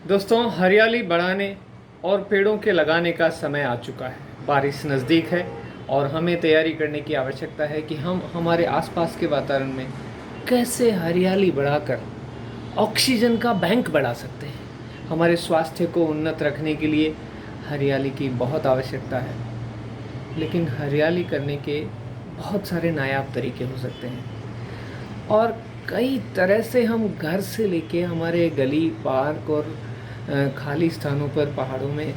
दोस्तों, हरियाली बढ़ाने और पेड़ों के लगाने का समय आ चुका है। बारिश नज़दीक है और हमें तैयारी करने की आवश्यकता है कि हम हमारे आसपास के वातावरण में कैसे हरियाली बढ़ाकर ऑक्सीजन का बैंक बढ़ा सकते हैं। हमारे स्वास्थ्य को उन्नत रखने के लिए हरियाली की बहुत आवश्यकता है, लेकिन हरियाली करने के बहुत सारे नायाब तरीके हो सकते हैं और कई तरह से हम घर से लेके हमारे गली पार्क और खाली स्थानों पर पहाड़ों में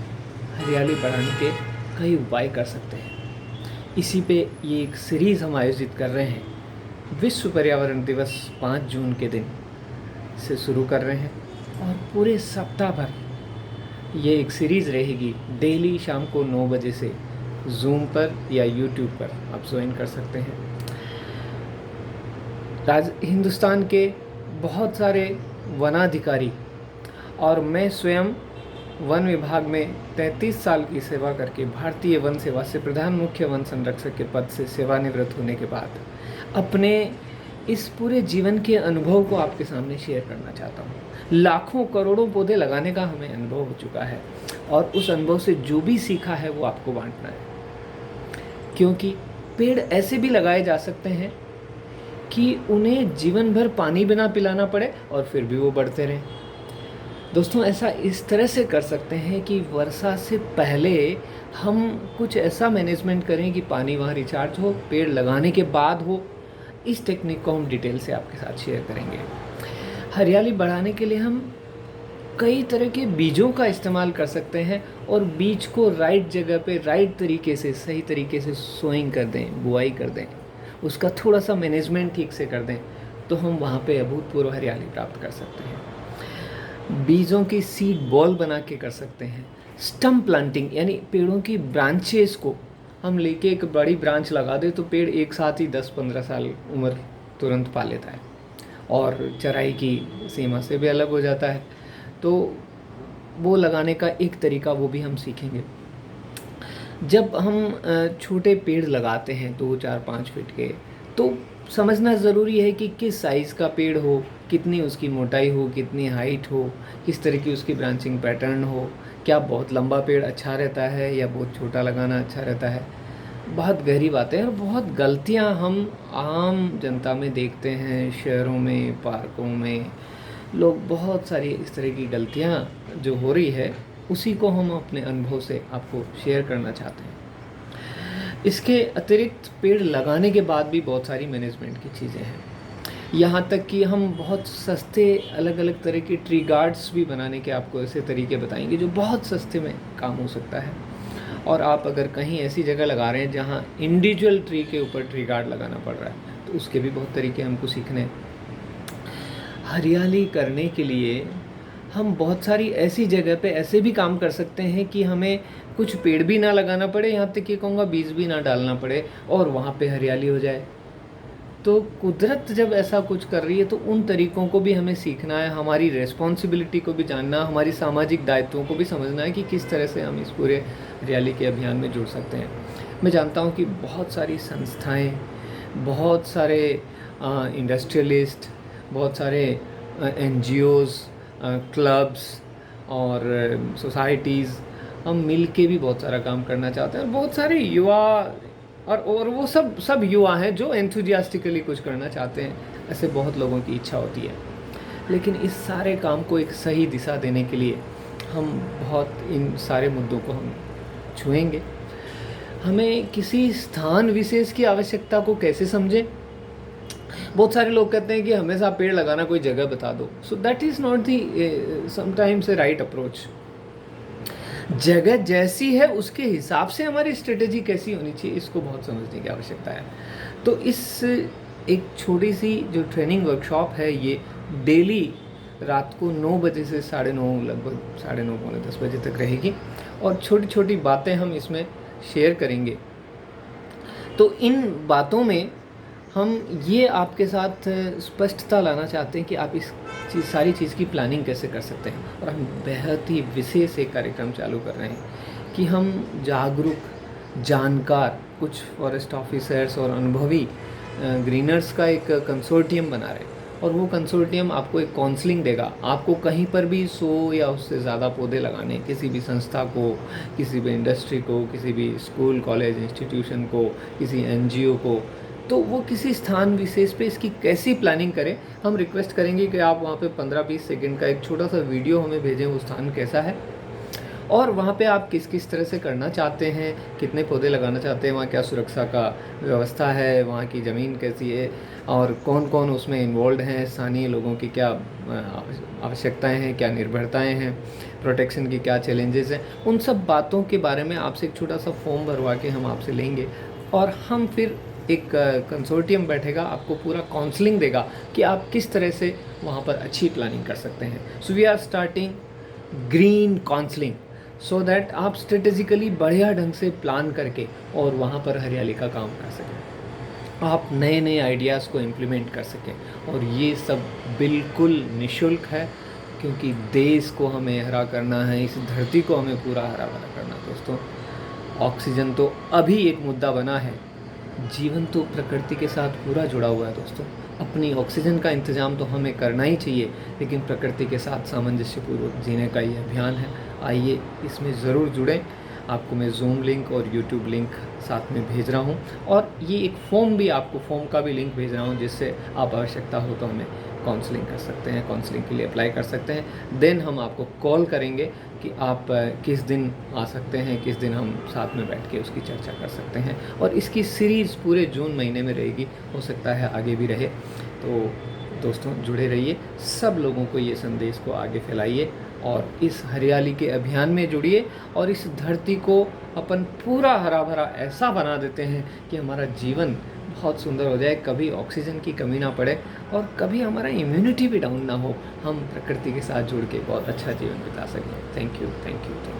हरियाली बढ़ाने के कई उपाय कर सकते हैं। इसी पे ये एक सीरीज़ हम आयोजित कर रहे हैं। विश्व पर्यावरण दिवस 5 जून के दिन से शुरू कर रहे हैं और पूरे सप्ताह भर ये एक सीरीज़ रहेगी। डेली शाम को 9 बजे से जूम पर या यूट्यूब पर आप ज्वाइन कर सकते हैं। हिंदुस्तान के बहुत सारे वनाधिकारी और मैं स्वयं वन विभाग में 33 साल की सेवा करके भारतीय वन सेवा से प्रधान मुख्य वन संरक्षक के पद से सेवानिवृत्त होने के बाद अपने इस पूरे जीवन के अनुभव को आपके सामने शेयर करना चाहता हूँ। लाखों करोड़ों पौधे लगाने का हमें अनुभव हो चुका है और उस अनुभव से जो भी सीखा है वो आपको बांटना है, क्योंकि पेड़ ऐसे भी लगाए जा सकते हैं कि उन्हें जीवन भर पानी बिना पिलाना पड़े और फिर भी वो बढ़ते रहें। दोस्तों, ऐसा इस तरह से कर सकते हैं कि वर्षा से पहले हम कुछ ऐसा मैनेजमेंट करें कि पानी वहाँ रिचार्ज हो, पेड़ लगाने के बाद हो। इस टेक्निक को हम डिटेल से आपके साथ शेयर करेंगे। हरियाली बढ़ाने के लिए हम कई तरह के बीजों का इस्तेमाल कर सकते हैं और बीज को राइट जगह पे राइट तरीके से सही तरीके से सोइंग कर दें, बुआई कर दें, उसका थोड़ा सा मैनेजमेंट ठीक से कर दें तो हम वहाँ पे अभूतपूर्व हरियाली प्राप्त कर सकते हैं। बीजों की सीड बॉल बना के कर सकते हैं। स्टम्प प्लांटिंग यानी पेड़ों की ब्रांचेस को हम लेके एक बड़ी ब्रांच लगा दें तो पेड़ एक साथ ही 10-15 साल उम्र तुरंत पा लेता है और चराई की सीमा से भी अलग हो जाता है। तो वो लगाने का एक तरीका वो भी हम सीखेंगे। जब हम छोटे पेड़ लगाते हैं 2, 4, 5 फीट के, तो समझना ज़रूरी है कि किस साइज़ का पेड़ हो, कितनी उसकी मोटाई हो, कितनी हाइट हो, किस तरह की उसकी ब्रांचिंग पैटर्न हो, क्या बहुत लंबा पेड़ अच्छा रहता है या बहुत छोटा लगाना अच्छा रहता है। बहुत गहरी बातें हैं और बहुत गलतियां हम आम जनता में देखते हैं। शहरों में, पार्कों में लोग बहुत सारी इस तरह की गलतियां जो हो रही है, उसी को हम अपने अनुभव से आपको शेयर करना चाहते हैं। इसके अतिरिक्त पेड़ लगाने के बाद भी बहुत सारी मैनेजमेंट की चीज़ें हैं। यहाँ तक कि हम बहुत सस्ते अलग अलग तरह के ट्री गार्ड्स भी बनाने के आपको ऐसे तरीके बताएंगे जो बहुत सस्ते में काम हो सकता है। और आप अगर कहीं ऐसी जगह लगा रहे हैं जहाँ इंडिविजुअल ट्री के ऊपर ट्री गार्ड लगाना पड़ रहा है तो उसके भी बहुत तरीके हमको सीखने हैं। हरियाली करने के लिए हम बहुत सारी ऐसी जगह पे ऐसे भी काम कर सकते हैं कि हमें कुछ पेड़ भी ना लगाना पड़े, यहाँ तक कि कहूँगा बीज भी ना डालना पड़े और वहाँ पे हरियाली हो जाए। तो कुदरत जब ऐसा कुछ कर रही है तो उन तरीक़ों को भी हमें सीखना है, हमारी रिस्पॉन्सिबिलिटी को भी जानना, हमारी सामाजिक दायित्वों को भी समझना है कि किस तरह से हम इस पूरे हरियाली के अभियान में जुड़ सकते हैं। मैं जानता हूँ कि बहुत सारी संस्थाएँ, बहुत सारे इंडस्ट्रियलिस्ट, बहुत सारे NGOs, क्लब्स और सोसाइटीज़, हम मिल के भी बहुत सारा काम करना चाहते हैं। और बहुत सारे युवा और वो सब युवा हैं जो एंथुजियास्टिकली कुछ करना चाहते हैं। ऐसे बहुत लोगों की इच्छा होती है, लेकिन इस सारे काम को एक सही दिशा देने के लिए हम बहुत इन सारे मुद्दों को हम छुएंगे। हमें किसी स्थान विशेष की आवश्यकता को कैसे समझें। बहुत सारे लोग कहते हैं कि हमेशा पेड़ लगाना, कोई जगह बता दो। So that is not the sometimes a right approach. जगह जैसी है उसके हिसाब से हमारी स्ट्रेटेजी कैसी होनी चाहिए, इसको बहुत समझने की आवश्यकता है। तो इस एक छोटी सी जो ट्रेनिंग वर्कशॉप है, ये डेली रात को 9 बजे से 9:30, लगभग 9:30 पौने 10 बजे तक रहेगी और छोटी छोटी बातें हम इसमें शेयर करेंगे। तो इन बातों में हम ये आपके साथ स्पष्टता लाना चाहते हैं कि आप इस सारी चीज़ की प्लानिंग कैसे कर सकते हैं। और हम बेहद ही विशेष एक कार्यक्रम चालू कर रहे हैं कि हम जागरूक जानकार कुछ फॉरेस्ट ऑफिसर्स और अनुभवी ग्रीनर्स का एक कंसोर्टियम बना रहे हैं और वो कंसोर्टियम आपको एक काउंसलिंग देगा। आपको कहीं पर भी 100 या उससे ज़्यादा पौधे लगाने, किसी भी संस्था को, किसी भी इंडस्ट्री को, किसी भी स्कूल कॉलेज इंस्टीट्यूशन को, किसी एनजीओ को, तो वो किसी स्थान विशेष पे इसकी कैसी प्लानिंग करें। हम रिक्वेस्ट करेंगे कि आप वहाँ पे 15-20 सेकंड का एक छोटा सा वीडियो हमें भेजें, वो स्थान कैसा है और वहाँ पे आप किस किस तरह से करना चाहते हैं, कितने पौधे लगाना चाहते हैं, वहाँ क्या सुरक्षा का व्यवस्था है, वहाँ की ज़मीन कैसी है और कौन कौन उसमें इन्वॉल्व हैं, स्थानीय लोगों की क्या आवश्यकताएं हैं, क्या निर्भरताएं हैं, प्रोटेक्शन की क्या चैलेंजेस हैं, उन सब बातों के बारे में आपसे एक छोटा सा फॉर्म भरवा के हम आपसे लेंगे और हम फिर एक कंसोर्टियम बैठेगा, आपको पूरा काउंसलिंग देगा कि आप किस तरह से वहाँ पर अच्छी प्लानिंग कर सकते हैं। So we are starting green counselling so that आप स्ट्रेटेजिकली बढ़िया ढंग से प्लान करके और वहाँ पर हरियाली का काम कर सकें, आप नए नए आइडियाज़ को इम्प्लीमेंट कर सकें। और ये सब बिल्कुल निःशुल्क है, क्योंकि देश को हमें हरा करना है, इस धरती को हमें पूरा हरा भरा करना है। दोस्तों, ऑक्सीजन तो अभी एक मुद्दा बना है, जीवन तो प्रकृति के साथ पूरा जुड़ा हुआ है। दोस्तों, अपनी ऑक्सीजन का इंतज़ाम तो हमें करना ही चाहिए, लेकिन प्रकृति के साथ सामंजस्यपूर्वक जीने का ये अभियान है। आइए इसमें ज़रूर जुड़ें। आपको मैं ज़ूम लिंक और यूट्यूब लिंक साथ में भेज रहा हूँ और ये एक फॉर्म भी, आपको फॉर्म का भी लिंक भेज रहा हूँ, जिससे आप आवश्यकता हो तो हमें काउंसलिंग कर सकते हैं, काउंसलिंग के लिए अप्लाई कर सकते हैं। देन हम आपको कॉल करेंगे कि आप किस दिन आ सकते हैं, किस दिन हम साथ में बैठ के उसकी चर्चा कर सकते हैं। और इसकी सीरीज़ पूरे जून महीने में रहेगी, हो सकता है आगे भी रहे। तो दोस्तों, जुड़े रहिए, सब लोगों को ये संदेश को आगे फैलाइए और इस हरियाली के अभियान में जुड़िए और इस धरती को अपन पूरा हरा भरा ऐसा बना देते हैं कि हमारा जीवन बहुत सुंदर हो जाए, कभी ऑक्सीजन की कमी ना पड़े और कभी हमारा इम्यूनिटी भी डाउन ना हो, हम प्रकृति के साथ जुड़ के बहुत अच्छा जीवन बिता सकें। Thank you, thank you, thank you.